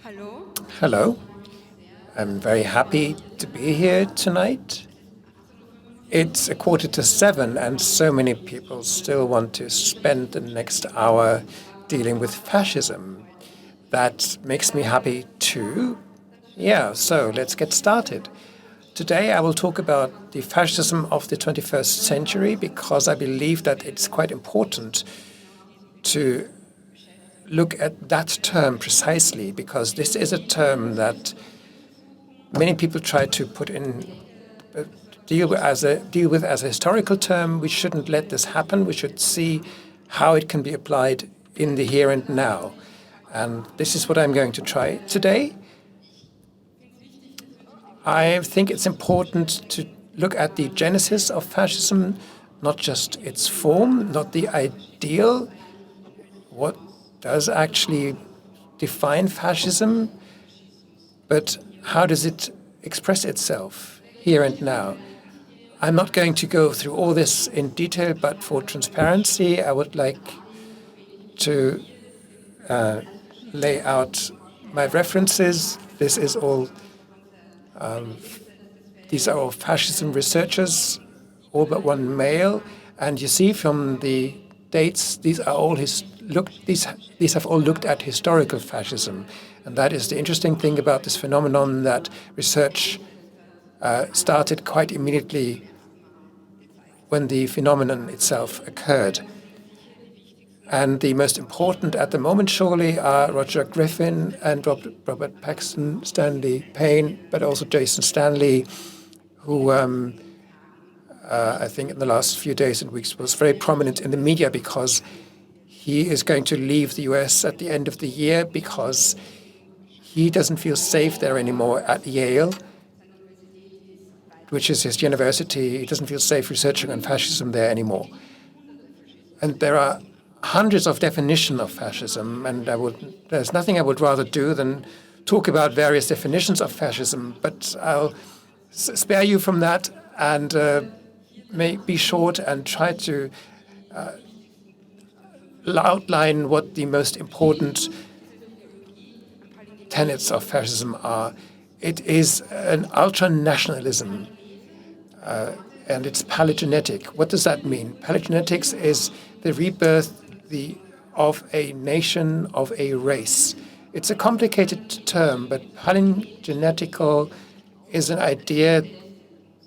Hello. I'm very happy to be here tonight. It's 6:45, and so many people still want to spend the next hour dealing with fascism. That makes me happy too. Yeah, so let's get started. Today I will talk about the fascism of the 21st century because I believe that it's quite important to look at that term precisely, because this is a term that many people try to put in, deal with as a historical term. We shouldn't let this happen. We should see how it can be applied in the here and now. And this is what I'm going to try today. I think it's important to look at the genesis of fascism, not just its form, not the ideal, what does actually define fascism, but how does it express itself here and now. I'm not going to go through all this in detail, but for transparency, I would like to lay out my references. These are all fascism researchers, all but one male, and you see from the dates, these have all looked at historical fascism, and that is the interesting thing about this phenomenon, that research started quite immediately when the phenomenon itself occurred. And the most important at the moment surely are Roger Griffin and Robert Paxton, Stanley Payne, but also Jason Stanley, who I think in the last few days and weeks was very prominent in the media because he is going to leave the US at the end of the year because he doesn't feel safe there anymore at Yale, which is his university. He doesn't feel safe researching on fascism there anymore. And there are hundreds of definitions of fascism, and there's nothing I would rather do than talk about various definitions of fascism, but I'll spare you from that and may be short and try to outline what the most important tenets of fascism are. It is an ultranationalism, and it's palingenetic. What does that mean? Palingenetics is the rebirth of a nation, of a race. It's a complicated term, but palingenetical is an idea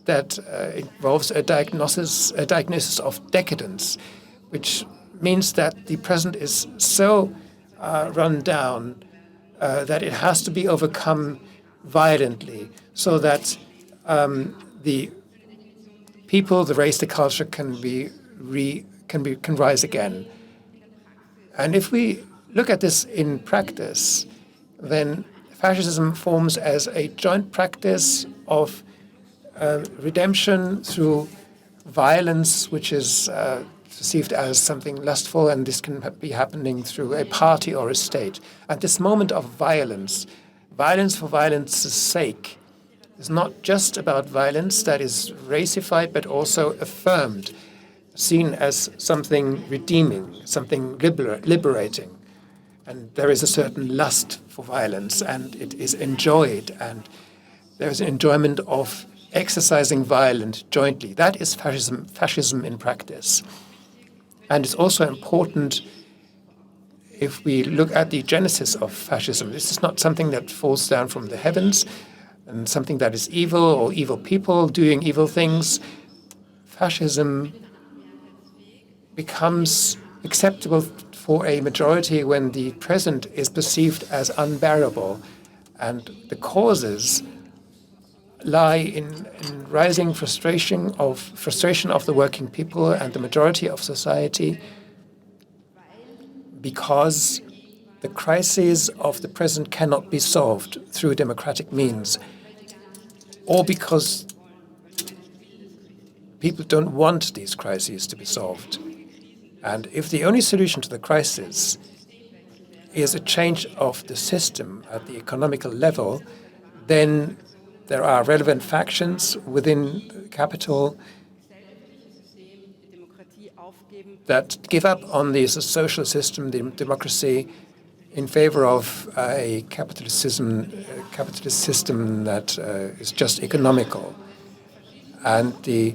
that involves a diagnosis of decadence, which means that the present is so run down that it has to be overcome violently, so that the people, the race, the culture can rise again. And if we look at this in practice, then fascism forms as a joint practice of redemption through violence, which is perceived as something lustful, and this can be happening through a party or a state. At this moment of violence for violence's sake, is not just about violence that is racified, but also affirmed, seen as something redeeming, something liberating. And there is a certain lust for violence, and it is enjoyed, and there is an enjoyment of exercising violence jointly. That is fascism in practice. And it's also important if we look at the genesis of fascism. This is not something that falls down from the heavens and something that is evil or evil people doing evil things. Fascism becomes acceptable for a majority when the present is perceived as unbearable, and the causes lie in rising frustration of the working people and the majority of society, because the crises of the present cannot be solved through democratic means, or because people don't want these crises to be solved. And if the only solution to the crisis is a change of the system at the economical level, then there are relevant factions within capital that give up on the social system, the democracy, in favor of a capitalist system that is just economical. And the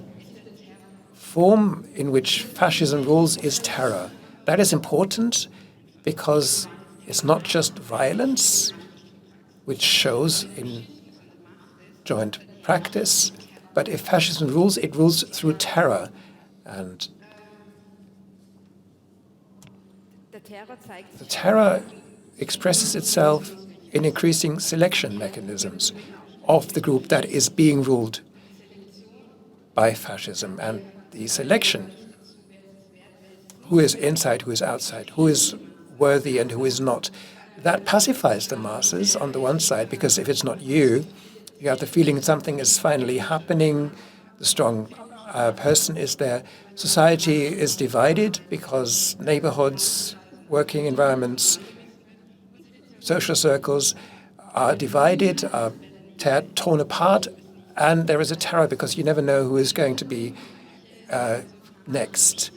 form in which fascism rules is terror. That is important because it's not just violence, which shows in joint practice, but if fascism rules, it rules through terror. And the terror expresses itself in increasing selection mechanisms of the group that is being ruled by fascism. And the selection, who is inside, who is outside, who is worthy and who is not, that pacifies the masses on the one side, because if it's not you, you have the feeling something is finally happening, the strong person is there. Society is divided because neighborhoods, working environments, social circles are divided, are torn apart, and there is a terror because you never know who is going to be next.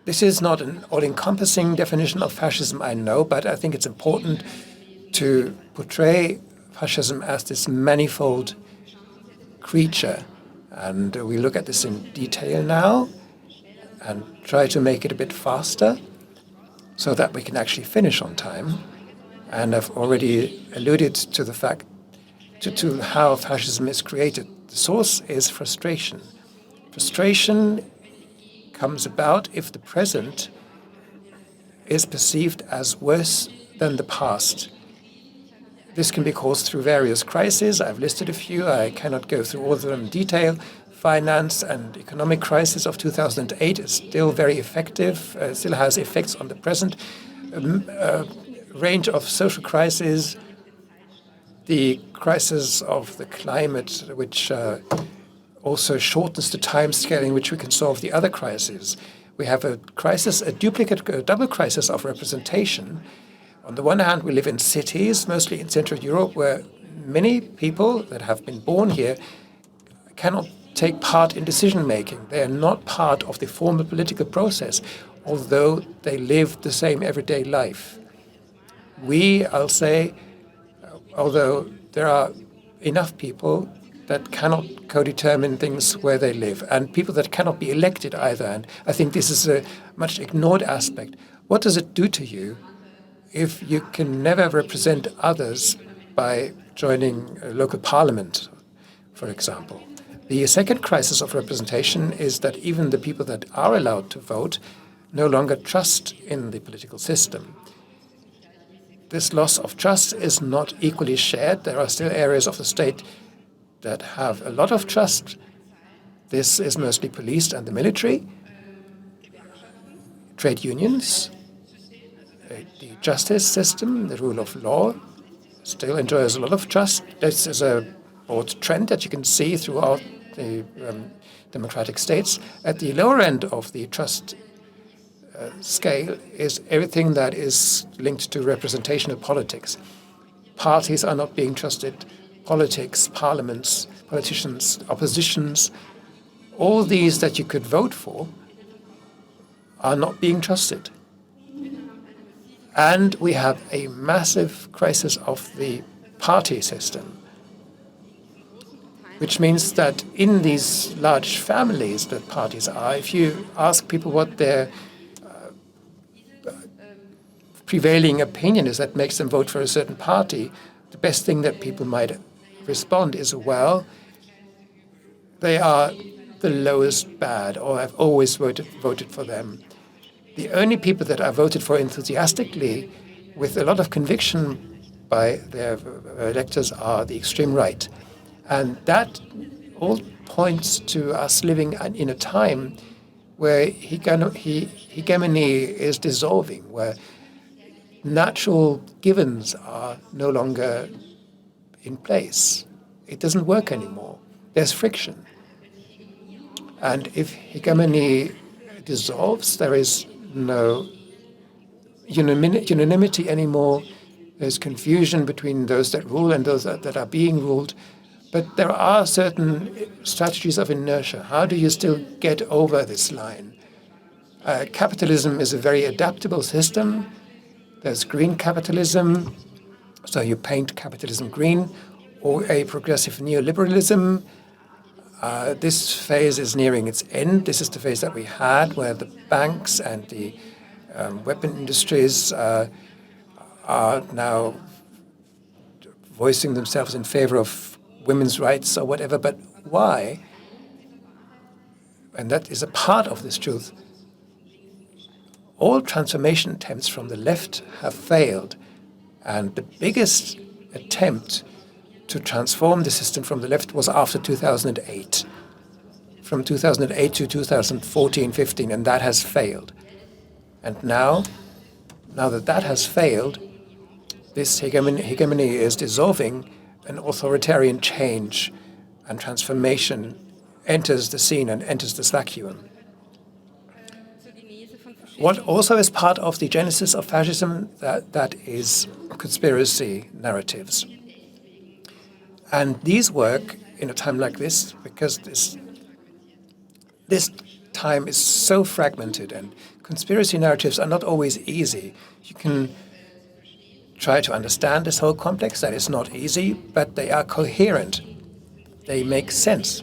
This is not an all-encompassing definition of fascism, I know, but I think it's important to portray fascism as this manifold creature. And we look at this in detail now and try to make it a bit faster so that we can actually finish on time. And I've already alluded to the fact to how fascism is created. The source is frustration. Frustration comes about if the present is perceived as worse than the past. This can be caused through various crises. I've listed a few. I cannot go through all of them in detail. Finance and economic crisis of 2008 is still very effective, still has effects on the present. Range of social crises, the crisis of the climate, which also shortens the time scale in which we can solve the other crises. We have a crisis, a double crisis of representation. On the one hand, we live in cities, mostly in Central Europe, where many people that have been born here cannot take part in decision-making. They are not part of the formal political process, although they live the same everyday life. I'll say, although there are enough people that cannot co-determine things where they live, and people that cannot be elected either. And I think this is a much ignored aspect. What does it do to you if you can never represent others by joining a local parliament, for example? The second crisis of representation is that even the people that are allowed to vote no longer trust in the political system. This loss of trust is not equally shared. There are still areas of the state that have a lot of trust. This is mostly police and the military, trade unions, the justice system, the rule of law still enjoys a lot of trust. This is a broad trend that you can see throughout the democratic states. At the lower end of the trust scale is everything that is linked to representational politics. Parties are not being trusted. Politics, parliaments, politicians, oppositions, all these that you could vote for are not being trusted. And we have a massive crisis of the party system, which means that in these large families that parties are, if you ask people what their prevailing opinion is that makes them vote for a certain party, the best thing that people might respond is, well, they are the lowest bad, or I've always voted for them. The only people that I voted for enthusiastically with a lot of conviction by their electors are the extreme right. And that all points to us living in a time where hegemony is dissolving, where natural givens are no longer in place. It doesn't work anymore. There's friction. And if hegemony dissolves, there is no unanimity anymore. There's confusion between those that rule and those that are being ruled. But there are certain strategies of inertia. How do you still get over this line? Capitalism is a very adaptable system. There's green capitalism, so you paint capitalism green, or a progressive neoliberalism. This phase is nearing its end. This is the phase that we had where the banks and the weapon industries are now voicing themselves in favor of women's rights or whatever. But why? And that is a part of this truth. All transformation attempts from the left have failed. And the biggest attempt to transform the system from the left was after 2008. From 2008 to 2014-15, and that has failed. And now that has failed, this hegemony is dissolving, an authoritarian change and transformation enters the scene and enters this vacuum. What also is part of the genesis of fascism, that is conspiracy narratives. And these work in a time like this, because this time is so fragmented and conspiracy narratives are not always easy. You can try to understand this whole complex. That is not easy, but they are coherent. They make sense.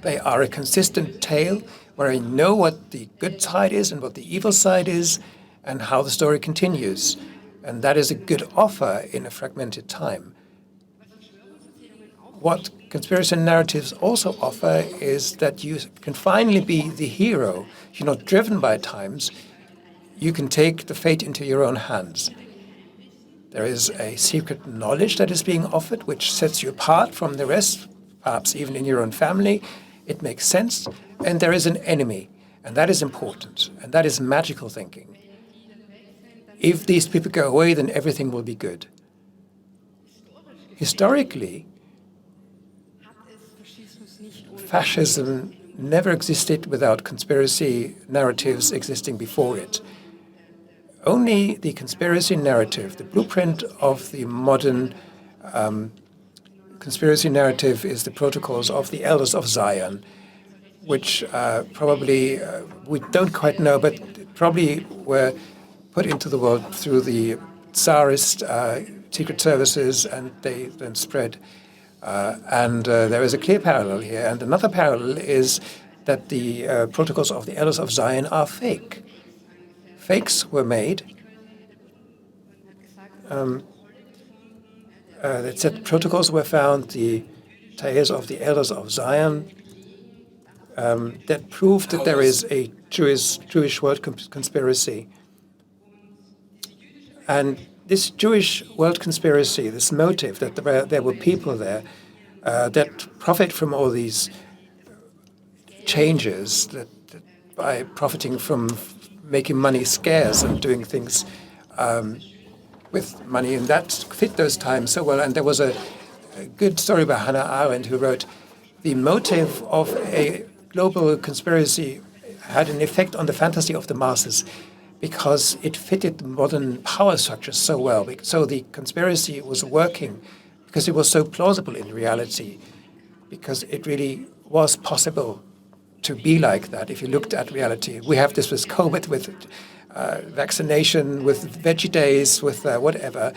They are a consistent tale where I know what the good side is and what the evil side is and how the story continues. And that is a good offer in a fragmented time. What conspiracy narratives also offer is that you can finally be the hero. You're not driven by times. You can take the fate into your own hands. There is a secret knowledge that is being offered, which sets you apart from the rest, perhaps even in your own family. It makes sense. And there is an enemy, and that is important, and that is magical thinking. If these people go away, then everything will be good. Historically, fascism never existed without conspiracy narratives existing before it. Only the conspiracy narrative, the blueprint of the modern conspiracy narrative, is the protocols of the elders of Zion, which probably we don't quite know, but probably were put into the world through the Tsarist secret services, and they then spread. And there is a clear parallel here. And another parallel is that the protocols of the elders of Zion are fake. Fakes were made. That said, protocols were found, the tales of the elders of Zion, that proved that there is a Jewish world conspiracy. And this Jewish world conspiracy, this motive that there were people there that profit from all these changes, that by profiting from making money scarce and doing things with money, and that fit those times so well. And there was a good story by Hannah Arendt, who wrote, the motive of a global conspiracy had an effect on the fantasy of the masses because it fitted the modern power structures so well. So the conspiracy was working because it was so plausible in reality, because it really was possible to be like that if you looked at reality. We have this with COVID, with vaccination, with Veggie Days, with whatever,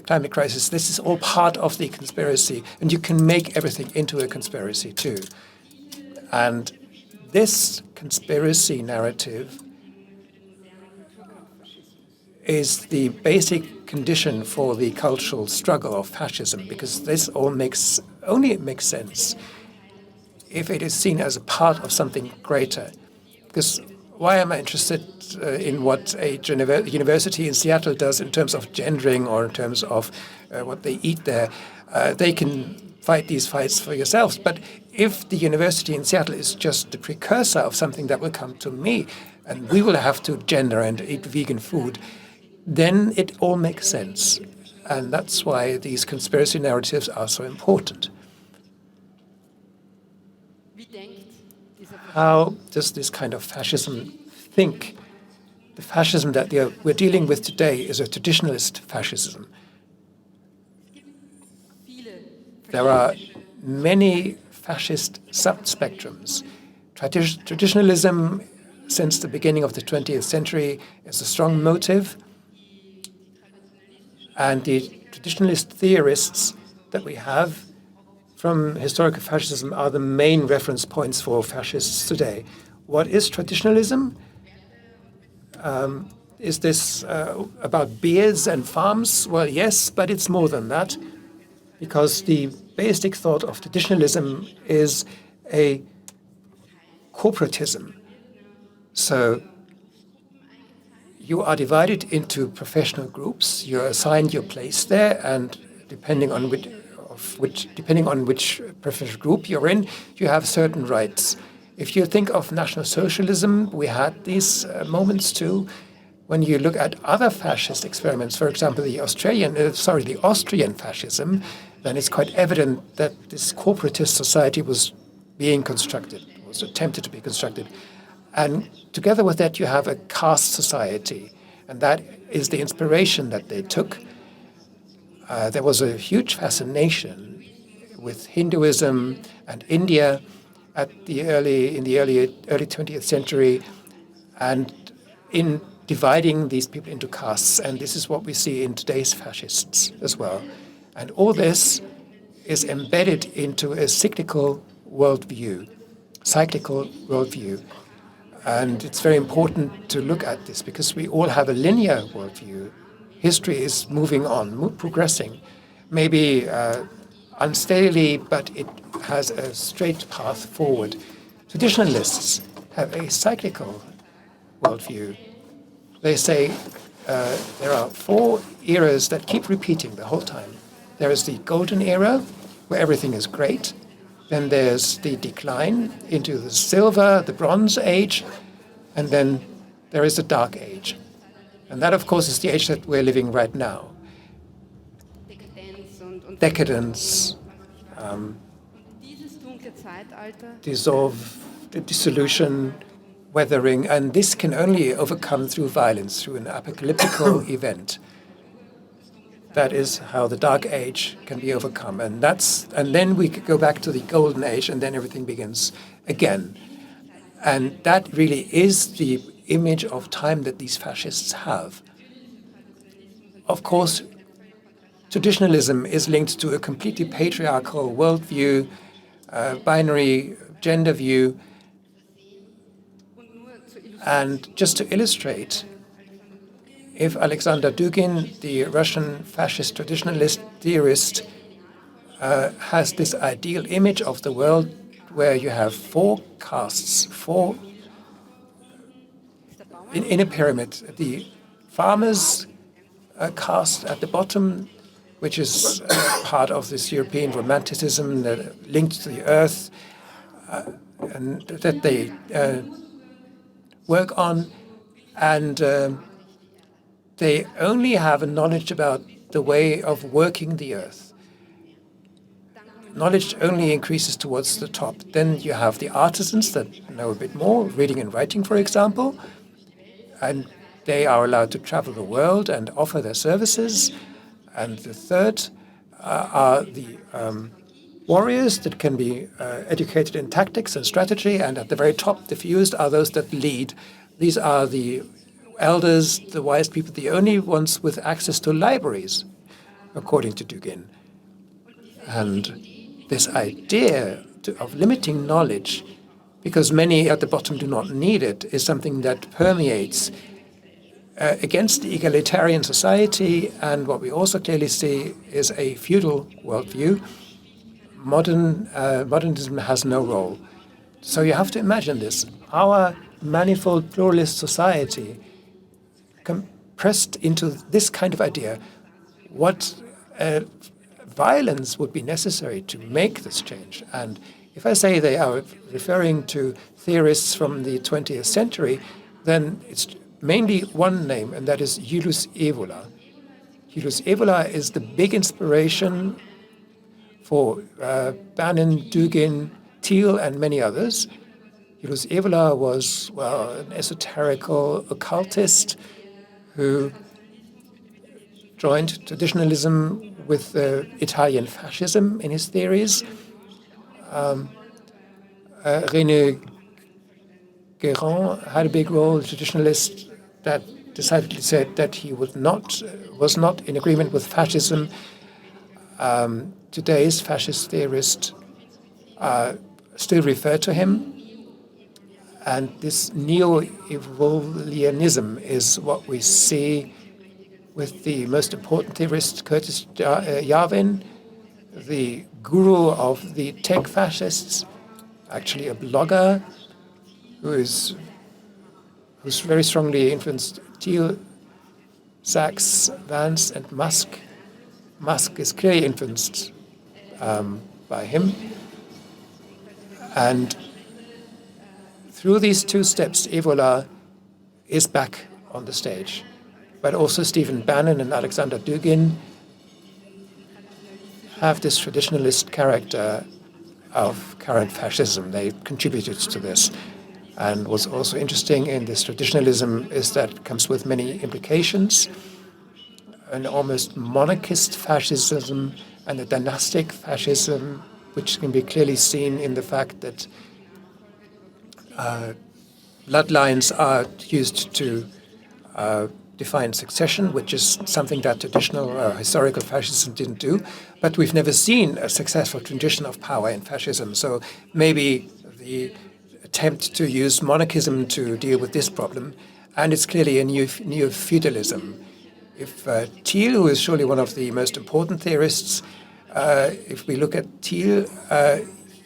climate crisis. This is all part of the conspiracy, and you can make everything into a conspiracy too. And this conspiracy narrative is the basic condition for the cultural struggle of fascism, because this all only makes sense if it is seen as a part of something greater. Because why am I interested in what a university in Seattle does in terms of gendering or in terms of what they eat there? They can fight these fights for yourselves. But if the university in Seattle is just the precursor of something that will come to me, and we will have to gender and eat vegan food, then it all makes sense. And that's why these conspiracy narratives are so important. How does this kind of fascism think? The fascism that we're dealing with today is a traditionalist fascism. There are many fascist subspectrums. Traditionalism, since the beginning of the 20th century, is a strong motive. And the traditionalist theorists that we have from historical fascism are the main reference points for fascists today. What is traditionalism? Is this about beards and farms? Well, yes, but it's more than that, because the basic thought of traditionalism is a corporatism. So you are divided into professional groups. You're assigned your place there, and depending on which professional group you're in, you have certain rights. If you think of National Socialism, we had these moments too. When you look at other fascist experiments, for example, the Austrian fascism, then it's quite evident that this corporatist society was being constructed, was attempted to be constructed. And together with that, you have a caste society, and that is the inspiration that they took. There was a huge fascination with Hinduism and India in the early 20th century, and in dividing these people into castes. And this is what we see in today's fascists as well. And all this is embedded into a cyclical worldview. And it's very important to look at this because we all have a linear worldview. History is moving on, progressing, maybe unsteadily, but it has a straight path forward. Traditionalists have a cyclical worldview. They say there are 4 eras that keep repeating the whole time. There is the golden era, where everything is great. Then there's the decline into the silver, the bronze age, and then there is the dark age. And that, of course, is the age that we're living right now. Decadence, dissolution, weathering, and this can only overcome through violence, through an apocalyptical event. That is how the dark age can be overcome. And then we could go back to the golden age, and then everything begins again. And that really is the image of time that these fascists have. Of course, traditionalism is linked to a completely patriarchal worldview, binary gender view. And just to illustrate, if Alexander Dugin, the Russian fascist traditionalist theorist, has this ideal image of the world where you have 4 castes, in a pyramid. The farmers caste at the bottom, which is part of this European romanticism that linked to the earth, and that they work on, and they only have a knowledge about the way of working the earth. Knowledge only increases towards the top. Then you have the artisans that know a bit more, reading and writing, for example, and they are allowed to travel the world and offer their services. And the third are the warriors that can be educated in tactics and strategy, and at the very top, the fewest, are those that lead. These are the elders, the wise people, the only ones with access to libraries, according to Dugin. And this idea of limiting knowledge, because many at the bottom do not need it, is something that permeates against the egalitarian society. And what we also clearly see is a feudal worldview. Modernism has no role. So you have to imagine this. Our manifold pluralist society compressed into this kind of idea. What violence would be necessary to make this change? And if I say they are referring to theorists from the 20th century, then it's mainly one name, and that is Julius Evola. Julius Evola is the big inspiration for Bannon, Dugin, Thiel, and many others. Julius Evola was, an esoterical occultist who joined traditionalism with Italian fascism in his theories. René Guérin had a big role, a traditionalist that decidedly said that he was not in agreement with fascism. Today's fascist theorists still refer to him. And this neo-Evolutionism is what we see with the most important theorist, Curtis Yarvin, the guru of the tech fascists, actually a blogger who's very strongly influenced Thiel, Sachs, Vance, and Musk. Musk is clearly influenced by him. And through these two steps, Evola is back on the stage. But also Stephen Bannon and Alexander Dugin have this traditionalist character of current fascism. They contributed to this. And what's also interesting in this traditionalism is that it comes with many implications. An almost monarchist fascism and a dynastic fascism, which can be clearly seen in the fact that bloodlines are used to define succession, which is something that traditional historical fascism didn't do. But we've never seen a successful transition of power in fascism. So maybe the attempt to use monarchism to deal with this problem, and it's clearly a neo-feudalism. If Thiel, who is surely one of the most important theorists, if we look at Thiel,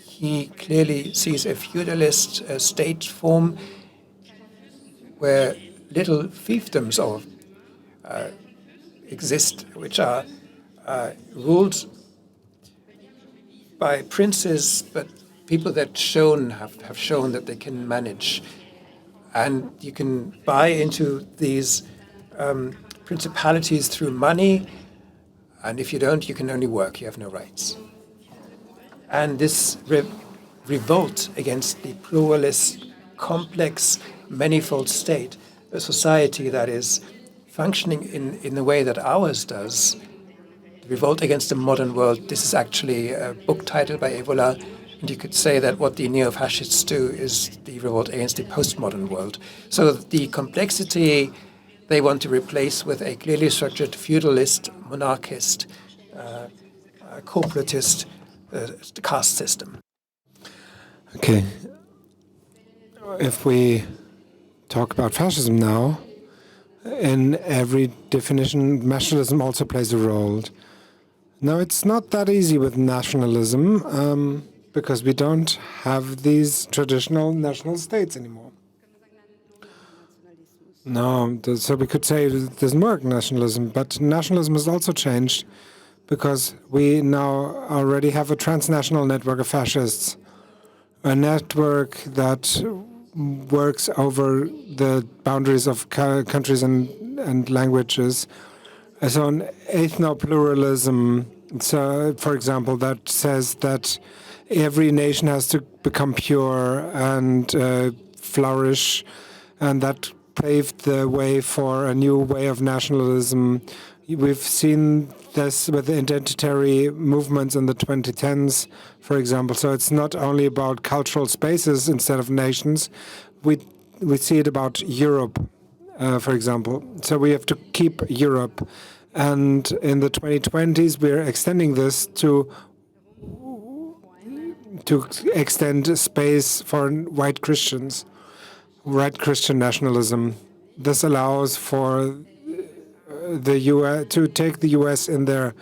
he clearly sees a feudalist state form where little fiefdoms exist, which are ruled by princes, but people that have shown that they can manage. And you can buy into these principalities through money, and if you don't, you can only work, you have no rights. And this revolt against the pluralist, complex, manifold state, a society that is functioning in the way that ours does, the revolt against the modern world, this is actually a book title by Evola, and you could say that what the neo-fascists do is the revolt against the postmodern world. So the complexity they want to replace with a clearly structured feudalist, monarchist, corporatist caste system. Okay. If we talk about fascism now, in every definition, nationalism also plays a role. Now, it's not that easy with nationalism because we don't have these traditional national states anymore. No, so we could say it doesn't work, nationalism, but nationalism has also changed because we now already have a transnational network of fascists, a network that works over the boundaries of countries and languages. So an ethno-pluralism, so, for example, that says that every nation has to become pure and flourish, and that paved the way for a new way of nationalism. We've seen this with the identitary movements in the 2010s, for example. So it's not only about cultural spaces instead of nations. We see it about Europe, for example. So we have to keep Europe. And in the 2020s, we're extending this to extend space for white Christians, white Christian nationalism. This allows for the U.S. to take the U.S. in there,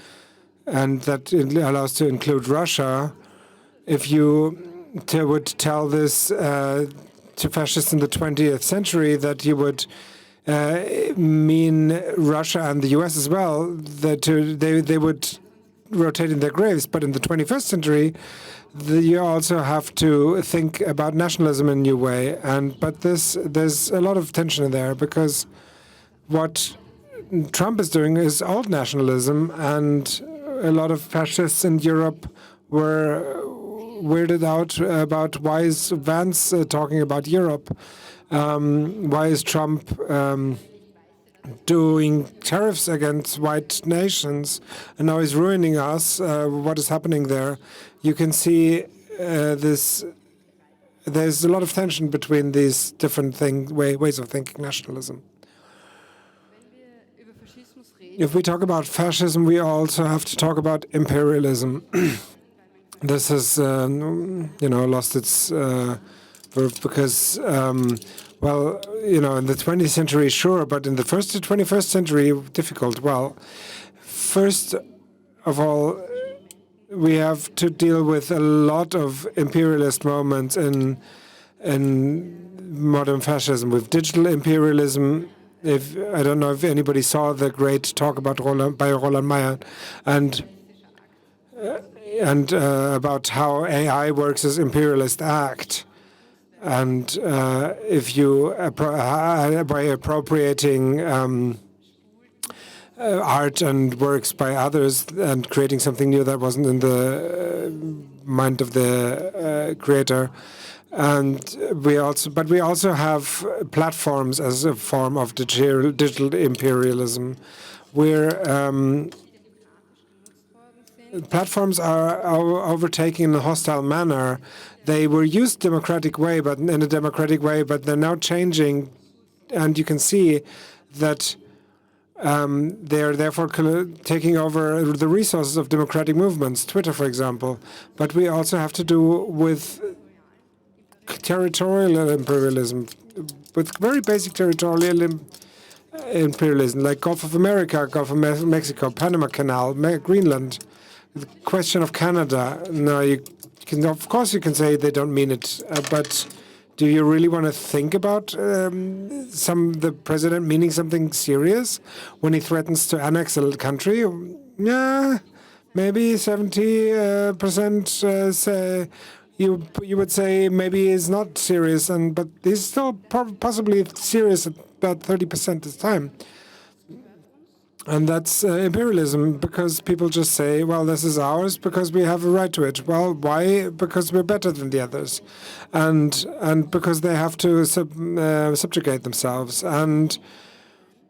and that allows to include Russia. If you would tell this to fascists in the 20th century, that you would mean Russia and the U.S. as well, that they would rotate in their graves. But in the 21st century, you also have to think about nationalism in a new way. But there's a lot of tension in there because what Trump is doing is old nationalism, and a lot of fascists in Europe were weirded out about why is Vance talking about Europe? Why is Trump doing tariffs against white nations? And now he's ruining us. What is happening there? You can see this. There's a lot of tension between these different ways of thinking nationalism. if we talk about fascism, we also have to talk about imperialism. This has, lost its verb because, well, in the 20th century, sure, but in the 21st century, difficult. Well, first of all, we have to deal with a lot of imperialist moments in modern fascism, with digital imperialism. I don't know if anybody saw the great talk about by Roland Meyer, and about how AI works as imperialist act, and if you by appropriating art and works by others and creating something new that wasn't in the mind of the creator. And we also have platforms as a form of digital imperialism, where platforms are overtaking in a hostile manner. They were used in a democratic way, but they're now changing, and you can see that they are therefore taking over the resources of democratic movements, Twitter, for example. But we also have to do with territorial imperialism, with very basic territorial imperialism, like Gulf of America, Gulf of Mexico, Panama Canal, Greenland, the question of Canada. Now, of course you can say they don't mean it, but do you really want to think about the president meaning something serious when he threatens to annex a country? Yeah, maybe 70% say. You would say maybe it's not serious, but he's still possibly serious about 30% of the time. And that's imperialism, because people just say, well, this is ours because we have a right to it. Well, why? Because we're better than the others. And because they have to subjugate themselves. And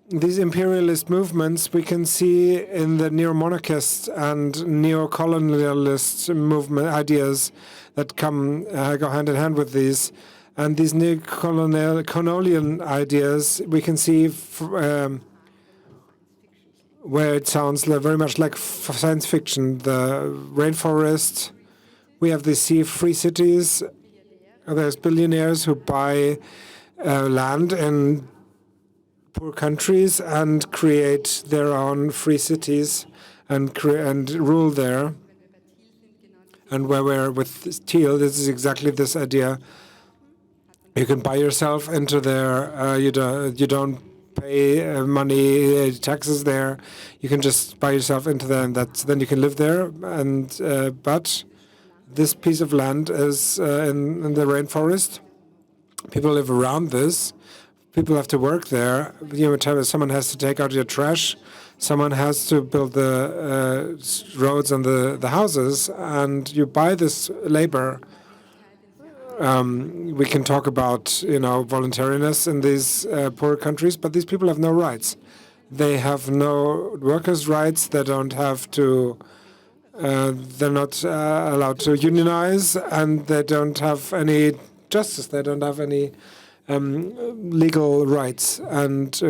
these imperialist movements we can see in the neo-monarchist and neo-colonialist movement ideas that go hand in hand with these. And these neo-colonial ideas we can see where it sounds very much like science fiction. The rainforest, we have these free cities. There's billionaires who buy land in poor countries and create their own free cities and rule there. And where we're with Thiel, this is exactly this idea. You can buy yourself into there. You don't pay money, taxes there. You can just buy yourself into there, and then you can live there. And but this piece of land is in the rainforest. People live around this. People have to work there. Someone has to take out your trash. Someone has to build the roads and the houses, and you buy this labor. We can talk about voluntariness in these poor countries, but these people have no rights. They have no workers' rights. They don't have to. They're not allowed to unionize, and they don't have any justice. They don't have any legal rights and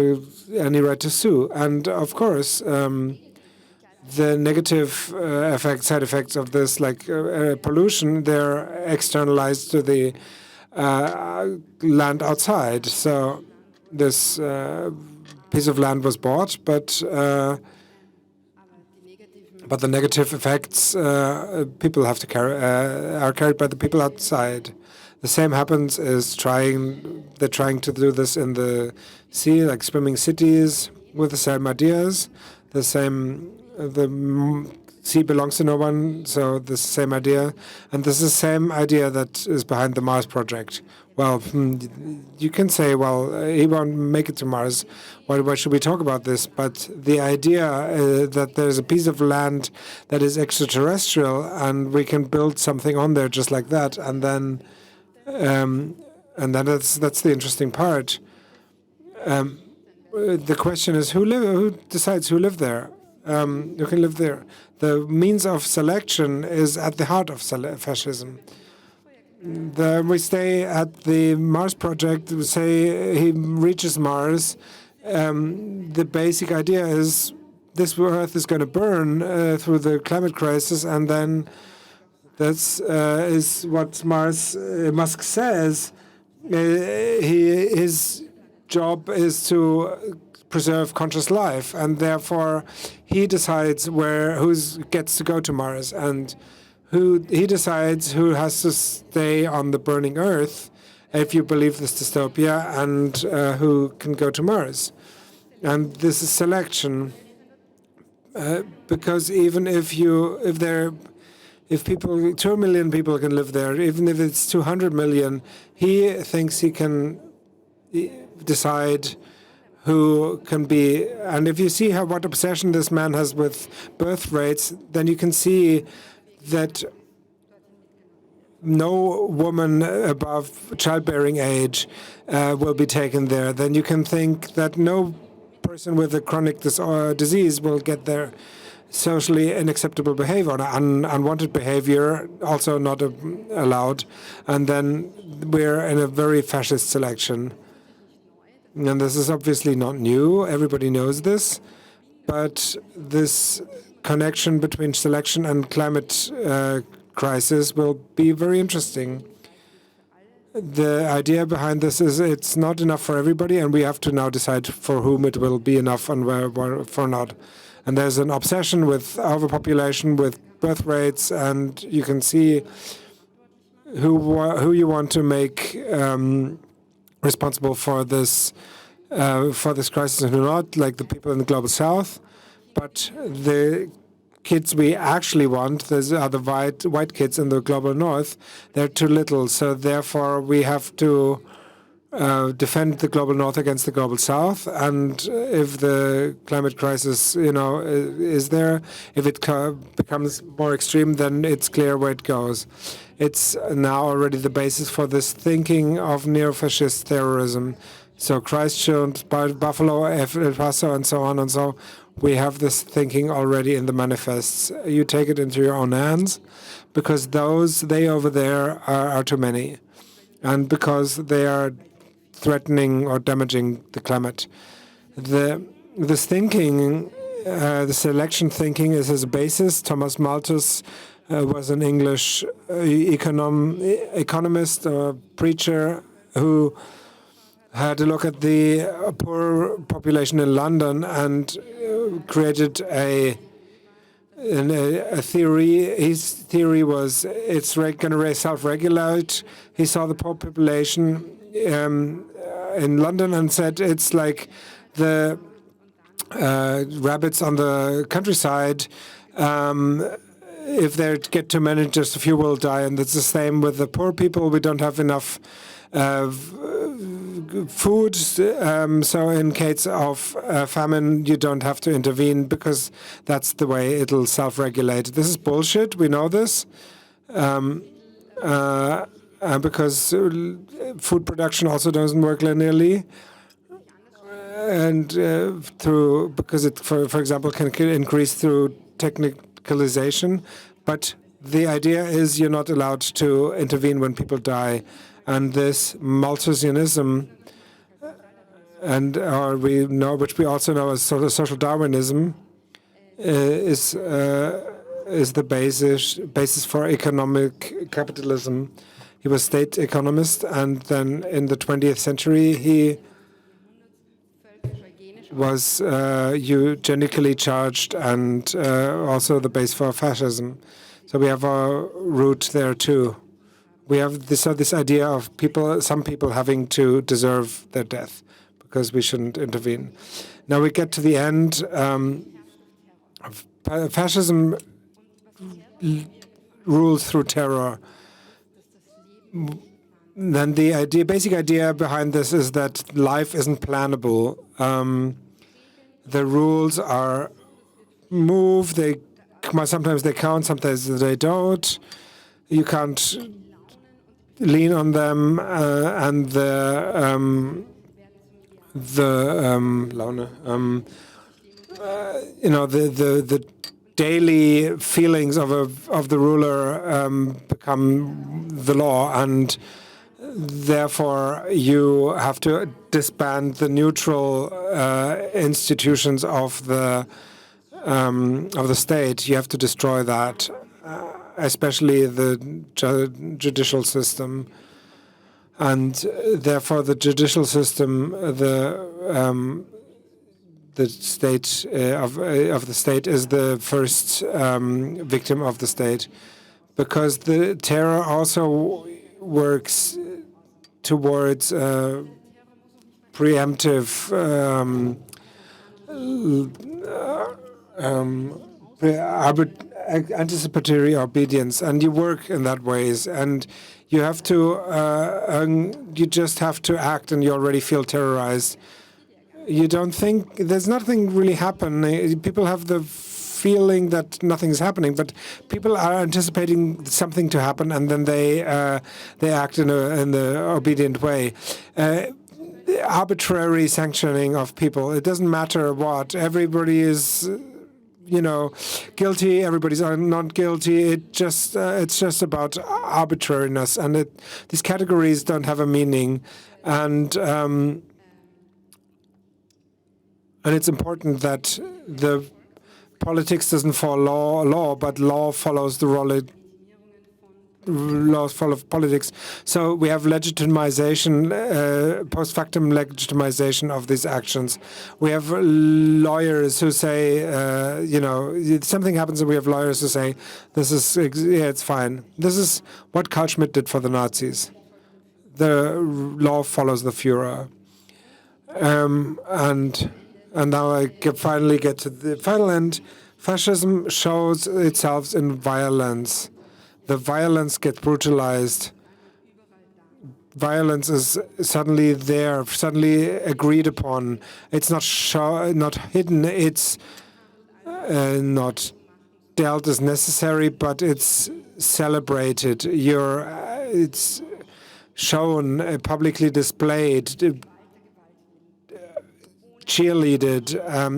any right to sue. And of course, the negative side effects of this, like pollution, they're externalized to the land outside. So this piece of land was bought, but the negative effects people have to carry are carried by the people outside. The same happens they're trying to do this in the sea, like swimming cities, with the same ideas. The sea belongs to no one, so the same idea. And this is the same idea that is behind the Mars project. Well, you can say, well, he won't make it to Mars. Why should we talk about this? But the idea that there's a piece of land that is extraterrestrial and we can build something on there just like that, and then that's the interesting part. The question is who decides who live there, who can live there. The means of selection is at the heart of fascism. We stay at the Mars project. We say he reaches Mars. The basic idea is this Earth is going to burn through the climate crisis, and then that's is what Musk says. His job is to preserve conscious life, and therefore he decides who gets to go to Mars, and he decides who has to stay on the burning Earth, if you believe this dystopia, and who can go to Mars. And this is selection, because even if 2 million people can live there, even if it's 200 million, he thinks he can decide who can be. And if you see what obsession this man has with birth rates, then you can see that no woman above childbearing age will be taken there. Then you can think that no person with a chronic disease will get there. Socially unacceptable behavior, unwanted behavior, also not allowed. And then we're in a very fascist selection. And this is obviously not new. Everybody knows this. But this connection between selection and climate crisis will be very interesting. The idea behind this is it's not enough for everybody, and we have to now decide for whom it will be enough and where for not. And there's an obsession with overpopulation, with birth rates, and you can see who you want to make responsible for this crisis and who not, like the people in the global south. But the kids we actually want, those are the white kids in the global north. They're too little, so therefore we have to defend the global north against the global south. And if the climate crisis, is there, if it becomes more extreme, then it's clear where it goes. It's now already the basis for this thinking of neo-fascist terrorism. So Christchurch, Buffalo, El Paso, and so on and so. We have this thinking already in the manifests. You take it into your own hands, because they over there are too many, and because they are threatening or damaging the climate. This thinking, the selection thinking, is his basis. Thomas Malthus was an English economist or preacher who had a look at the poor population in London and created a theory. His theory was it's going to self-regulate. He saw the poor population in London and said it's like the rabbits on the countryside. If they get too many, just a few will die. And it's the same with the poor people. We don't have enough food, so in case of famine, you don't have to intervene, because that's the way it'll self-regulate. This is bullshit. We know this, because food production also doesn't work linearly, and because it, for example, can increase through technicalization. But the idea is you're not allowed to intervene when people die. And this Malthusianism, which we also know as sort of social Darwinism, is the basis for economic capitalism. He was state economist, and then in the 20th century he was eugenically charged, and also the base for fascism. So we have our root there too. We have this idea of some people having to deserve their death because we shouldn't intervene. Now we get to the end. Fascism rules through terror. Then the basic idea behind this is that life isn't plannable. The rules are moved. Sometimes they count, sometimes they don't. You can't lean on them, and the daily feelings of the ruler become the law, and therefore you have to disband the neutral institutions of the of the state, you have to destroy that, especially the judicial system. And therefore, the judicial system, the state of the state is the first victim of the state, because the terror also works towards preemptive anticipatory obedience, and you work in that ways, and you have to you just have to act, and you already feel terrorized. You don't think there's nothing really happening. People have the feeling that nothing's happening, but people are anticipating something to happen, and then they act in the obedient way. Arbitrary sanctioning of people. It doesn't matter what. Everybody is, guilty. Everybody's not guilty. It's just about arbitrariness, and these categories don't have a meaning, and it's important that the politics doesn't follow law, but law follows the laws follow politics. So we have legitimization, post factum legitimization of these actions. We have lawyers who say, something happens, and we have lawyers who say, it's fine. This is what Carl Schmitt did for the Nazis. The law follows the Führer. And now I finally get to the final end. Fascism shows itself in violence. The violence gets brutalized. Violence is suddenly there, suddenly agreed upon. It's not hidden. It's not dealt as necessary, but it's celebrated. It's shown, publicly displayed, cheerleaded.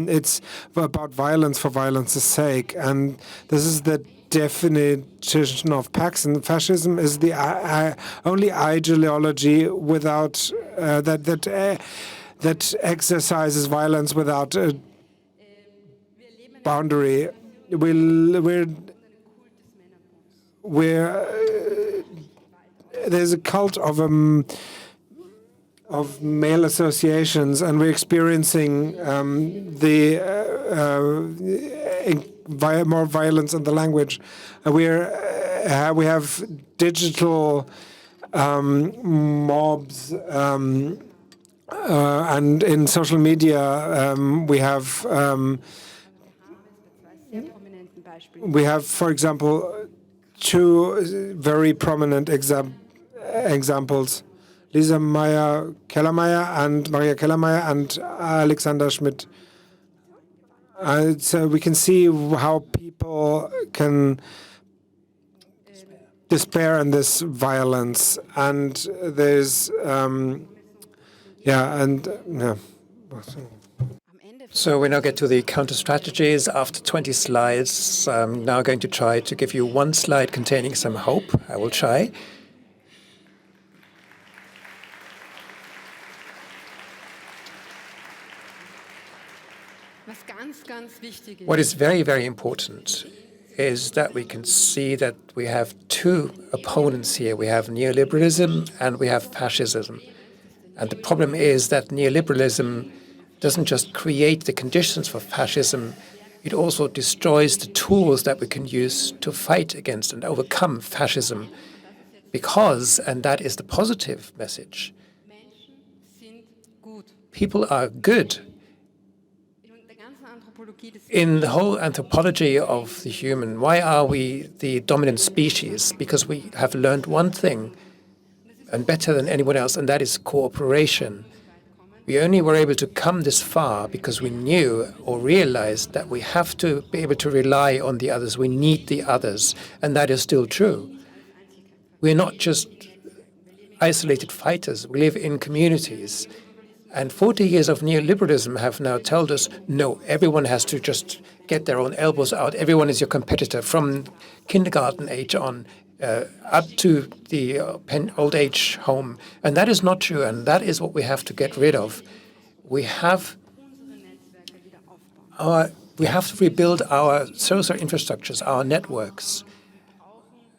It's about violence for violence's sake, and this is the definition of fascism. Is the only ideology without that exercises violence without a boundary. There's a cult of male associations, and we're experiencing more violence in the language. We have digital mobs, and in social media we have, for example, two very prominent examples. Lisa Maria Kellermeier and Alexander Schmidt. So we can see how people can despair in this violence, and there's So we now get to the counter strategies. After 20 slides, I'm now going to try to give you one slide containing some hope. I will try. What is very, very important is that we can see that we have two opponents here. We have neoliberalism and we have fascism. And the problem is that neoliberalism doesn't just create the conditions for fascism, it also destroys the tools that we can use to fight against and overcome fascism. Because, and that is the positive message, people are good. In the whole anthropology of the human, why are we the dominant species? Because we have learned one thing, and better than anyone else, and that is cooperation. We only were able to come this far because we knew or realized that we have to be able to rely on the others. We need the others, and that is still true. We're not just isolated fighters. We live in communities. And 40 years of neoliberalism have now told us, no, everyone has to just get their own elbows out. Everyone is your competitor from kindergarten age on up to the old age home. And that is not true, and that is what we have to get rid of. We have our We have to rebuild our social infrastructures, our networks.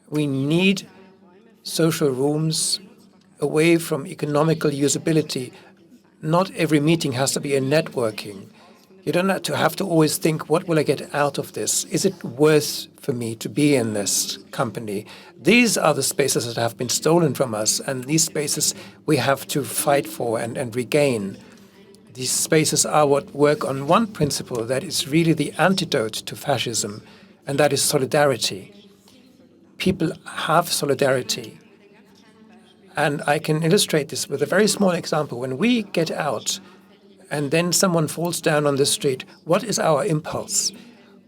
We need social rooms away from economical usability. Not every meeting has to be a networking. You don't have to always think, what will I get out of this? Is it worth for me to be in this company? These are the spaces that have been stolen from us, and these spaces we have to fight for and regain. These spaces are what work on one principle that is really the antidote to fascism, and that is solidarity. People have solidarity. And I can illustrate this with a very small example. When we get out and then someone falls down on the street, what is our impulse?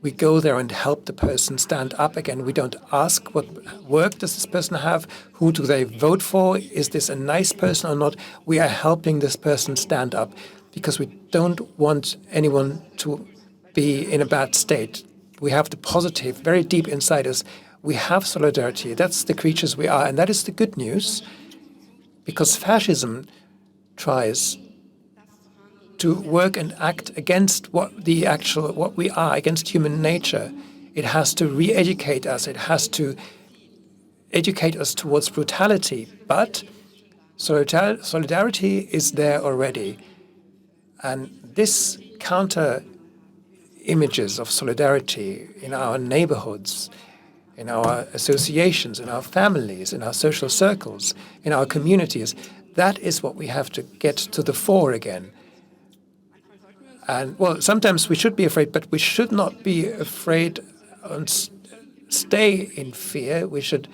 We go there and help the person stand up again. We don't ask what work does this person have, who do they vote for, is this a nice person or not? We are helping this person stand up because we don't want anyone to be in a bad state. We have the positive very deep inside us. We have solidarity. That's the creatures we are, and that is the good news, because fascism tries to work and act against what we are, against human nature. It has to re-educate us. It has to educate us towards brutality. But solidarity is there already. And this counter images of solidarity in our neighborhoods, in our associations, in our families, in our social circles, in our communities, that is what we have to get to the fore again. And, well, sometimes we should be afraid, but we should not be afraid and stay in fear. We should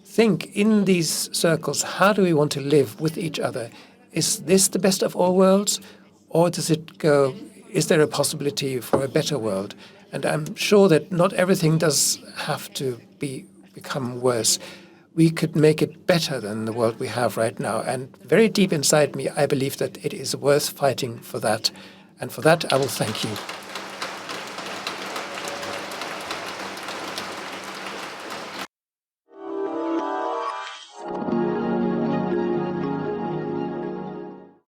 think in these circles, how do we want to live with each other? Is this the best of all worlds? Or does it go, is there a possibility for a better world? And I'm sure that not everything does have to become worse. We could make it better than the world we have right now. And very deep inside me, I believe that it is worth fighting for that. And for that, I will thank you.